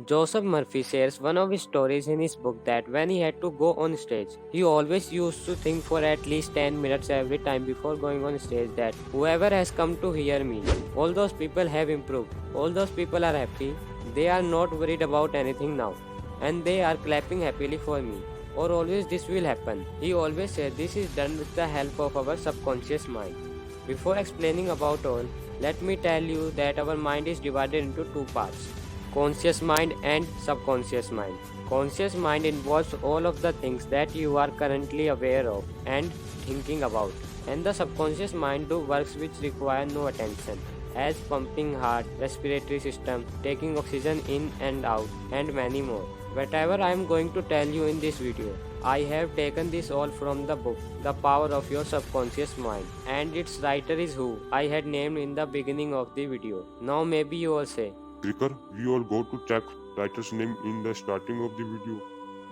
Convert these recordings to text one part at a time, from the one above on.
Joseph Murphy shares one of his stories in his book that when he had to go on stage, he always used to think for at least 10 minutes every time before going on stage that whoever has come to hear me, all those people have improved, all those people are happy, they are not worried about anything now, and they are clapping happily for me. Or always this will happen. He always said this is done with the help of our subconscious mind. Before explaining about all, let me tell you that our mind is divided into two parts, conscious mind and subconscious mind. Conscious mind involves all of the things that you are currently aware of and thinking about, and the subconscious mind do works which require no attention, as pumping heart, respiratory system, taking oxygen in and out, and many more. Whatever I am going to tell you in this video, I have taken this all from the book, The Power of Your Subconscious Mind, and its writer is who I had named in the beginning of the video. Now maybe you all say, Kriker, we all go to check writer's name in the starting of the video.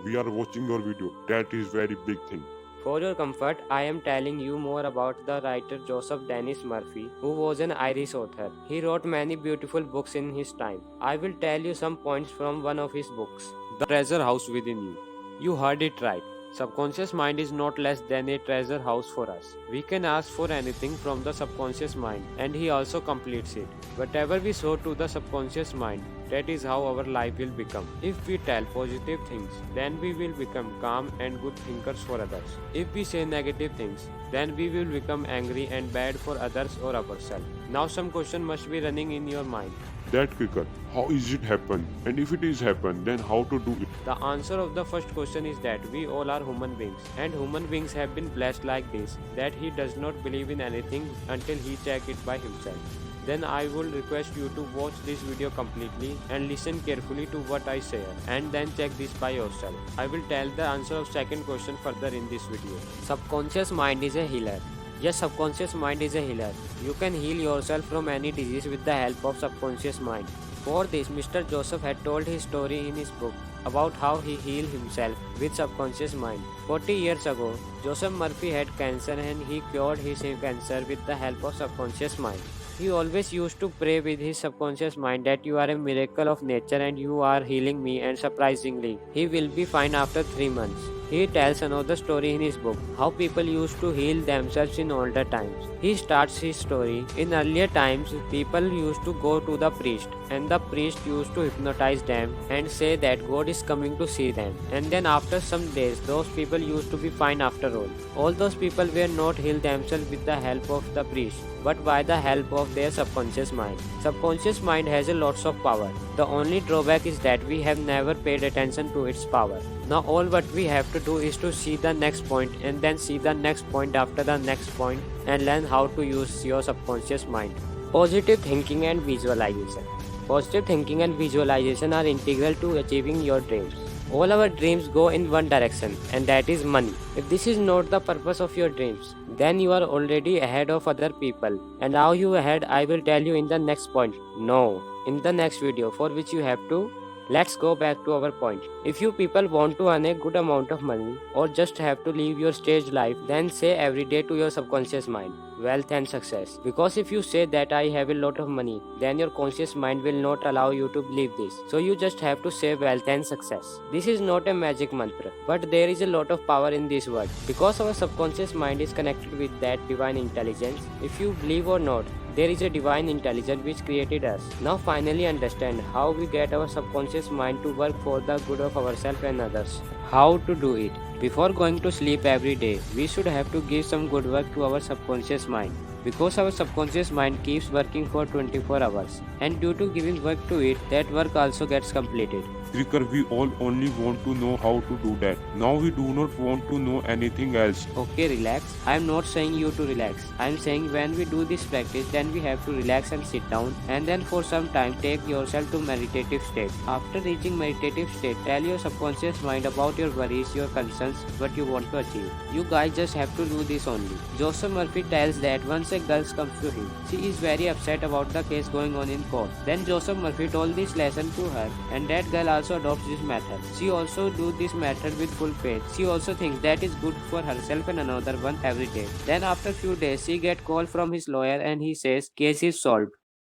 We are watching your video. That is very big thing. for your comfort, I am telling you more about the writer Joseph Dennis Murphy, who was an Irish author. He wrote many beautiful books in his time. I will tell you some points from one of his books, The Treasure House Within You. You heard it right. Subconscious mind is not less than a treasure house for us. We can ask for anything from the subconscious mind, and he also completes it. Whatever we show to the subconscious mind, that is how our life will become. If we tell positive things, then we will become calm and good thinkers for others. If we say negative things, then we will become angry and bad for others or ourselves. Now some question must be running in your mind. That Kriker, how is it happen? And if it is happen, then how to do it? The answer of the first question is that we all are human beings, and human beings have been blessed like this, that he does not believe in anything until he check it by himself. Then I will request you to watch this video completely and listen carefully to what I say, and then check this by yourself. I will tell the answer of second question further in this video. Subconscious mind is a healer. Yes, subconscious mind is a healer. You can heal yourself from any disease with the help of subconscious mind. For this, Mr. Joseph had told his story in his book about how he healed himself with subconscious mind. 40 years ago, Joseph Murphy had cancer and he cured his cancer with the help of subconscious mind. He always used to pray with his subconscious mind that you are a miracle of nature and you are healing me, and surprisingly, he will be fine after 3 months. He tells another story in his book, how people used to heal themselves in older times. He starts his story. In earlier times, people used to go to the priest, and the priest used to hypnotize them and say that God is coming to see them. And then after some days, those people used to be fine after all. All those people were not healed themselves with the help of the priest, but by the help of their subconscious mind. Subconscious mind has a lots of power. The only drawback is that we have never paid attention to its power. Now all what we have to do is to see the next point and then see the next point after the next point and learn how to use your subconscious mind. Positive thinking and visualization. Positive thinking and visualization are integral to achieving your dreams. All our dreams go in one direction, and that is money. If this is not the purpose of your dreams, then you are already ahead of other people. And how you ahead, I will tell you in the next point. No, in the next video, for which you have to. Let's go back to our point. If you people want to earn a good amount of money or just have to live your stage life, then say every day to your subconscious mind, wealth and success. Because if you say that I have a lot of money, then your conscious mind will not allow you to believe this. So you just have to say wealth and success. This is not a magic mantra, but there is a lot of power in this word. Because our subconscious mind is connected with that divine intelligence, if you believe or not, there is a divine intelligence which created us. Now finally understand how we get our subconscious mind to work for the good of ourselves and others. How to do it? Before going to sleep every day, we should have to give some good work to our subconscious mind. Because our subconscious mind keeps working for 24 hours, and due to giving work to it, that work also gets completed. Kriker, we all only want to know how to do that. Now we do not want to know anything else. Okay, relax. I am not saying you to relax. I am saying when we do this practice, then we have to relax and sit down, and then for some time take yourself to meditative state. After reaching meditative state, tell your subconscious mind about your worries, your concerns, what you want to achieve. You guys just have to do this only. Joseph Murphy tells that once a girl comes to him, she is very upset about the case going on in court. Then Joseph Murphy told this lesson to her, and that girl also adopts this method. She also do this method with full faith. She also thinks that is good for herself and another one every day. Then after few days, she get call from his lawyer and he says case is solved.